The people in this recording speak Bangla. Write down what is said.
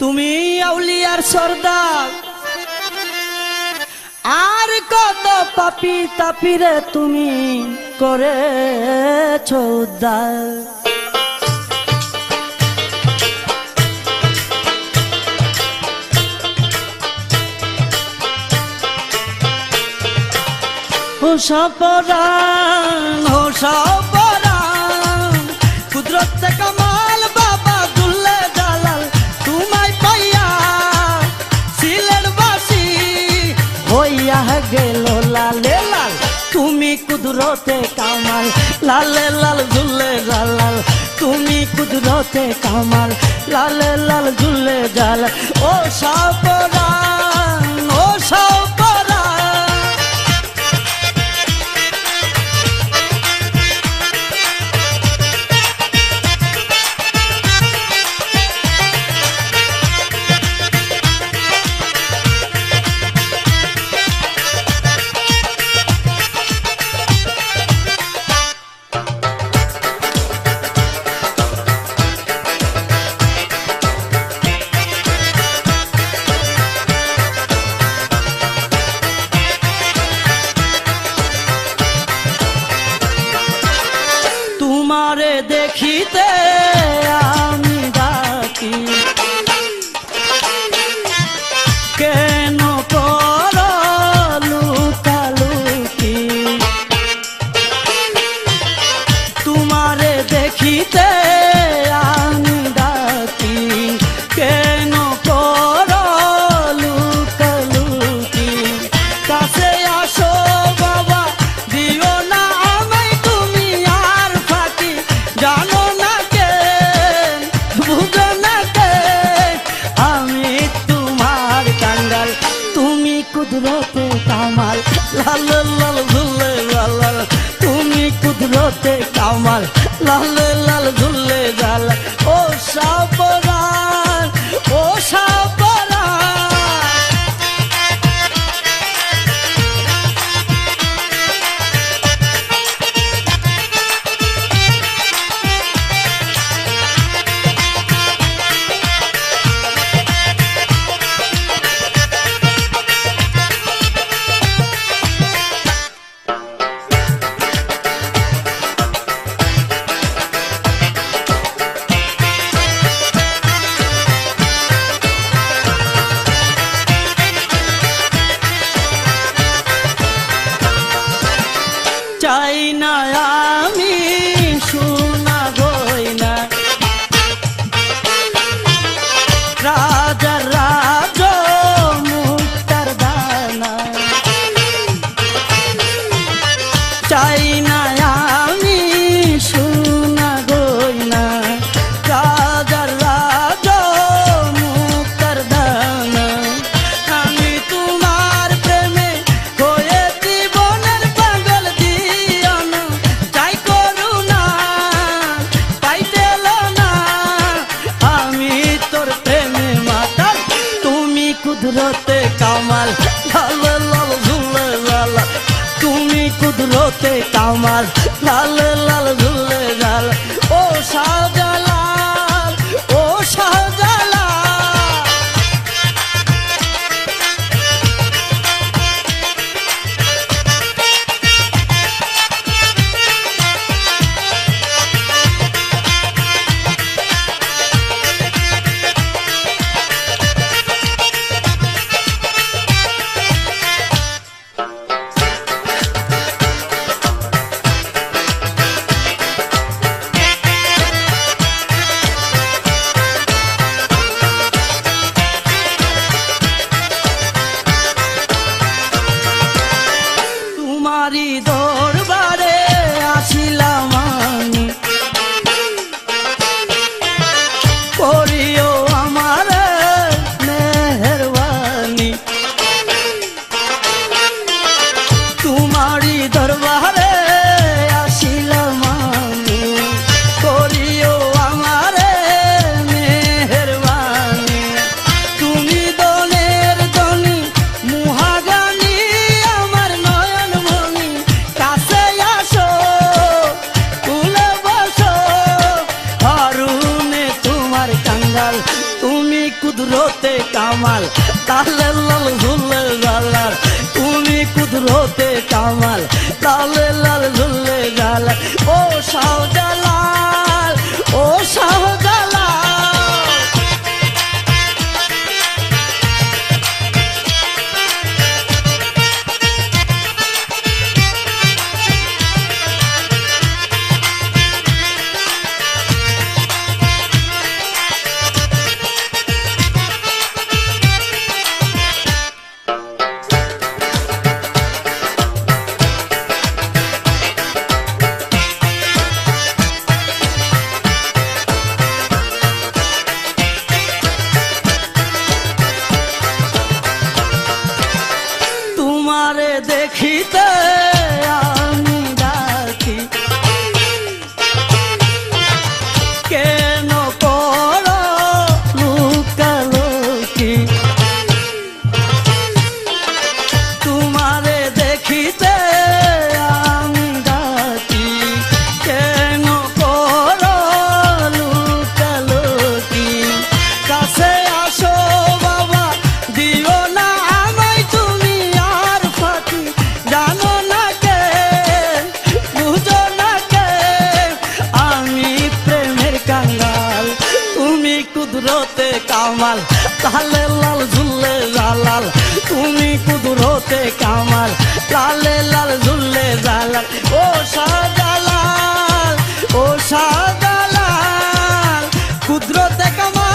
তুমি আউলিয়ার সর্দার আর কত পাপি তাপিরে তুমি করেছো উদ্ধার। ও সপরান ও সপরান কুদরত কামাল বাবা দুল্লে জালাল তোমায় পাইয়া সিলের বাসি হইয়া গেল লালে লাল। তুমি কুদরতে কামাল লালে লাল দুল্লে জালাল তুমি কুদরতে কামাল লালে লাল দুল্লে জালাল। ও সপরান ও সপরান তোমারে দেখিতে আমি ডাকি কেন কর লুকালুকি। তোমারে দেখিতে আমি ডাকি কেন কর লুকালুকি। কাছে আসো বাবা দিও না আমায় তুমি আর ফাঁকি জানো না কে বুঝো না কে আমি তোমার কাঙ্গাল। তুমি কুদরতে কামাল লাল লাল ঝুলে লাল তুমি কুদরতে কামাল লাল লাল ঝুলে জাল। ও সপরান ও সপরান চাই না আমি সোনা গয়না রাজা রাজ মুক্তার দানা। চাই না আমি সোনা গয়না রাজা রাজ মুক্তার দানা। আমি তোমার প্রেমে হয়ে জীবনের পাগল দিও না চাই করুণা পাইতে না আমি তোর প্রেমে মাতাল। তুমি কুদরতে কামাল লাল লাল ঝুলে লাল তুমি কুদরতে কামাল লাল লাল ঝুলে লাল। ও শাহজালাল ও শাহজালাল তোমারি দরবারে আসিলাম আমি করিও আমার মেহেরবানি। তোমারি দরবারে আসিলাম আমি করিও আমার মেহেরবানি। তুমি দনের দনি মুহাগানি আমার নয়নমণি কাছে আসো তুলে বসো হারুনে তোমার কাঙ্গাল। তুমি কুদরতে কামাল লালে লাল ঝুলে জালাল তুমি কুদরতে কামাল লালে লাল ঝুলে জালাল ও শাহজালাল ও শাহজালাল তোমারে দেখিতে আমি ডাকি কেন করো লুকালুকি তোমারে দেখিতে আমি ডাকি কেন করো লুকালুকি কাছে আসো বাবা দিও না আমায় তুমি আর ফাঁকি জানো না কে বুঝো না কে আমি প্রেমের কাঙ্গাল তুমি কুদরতে কামাল লালে লাল ঝুলে জালাল তুমি কুদরতে কামাল লালে লাল ঝুলে জালাল ও শাহজালাল ও শাহজালাল কুদরতে কামাল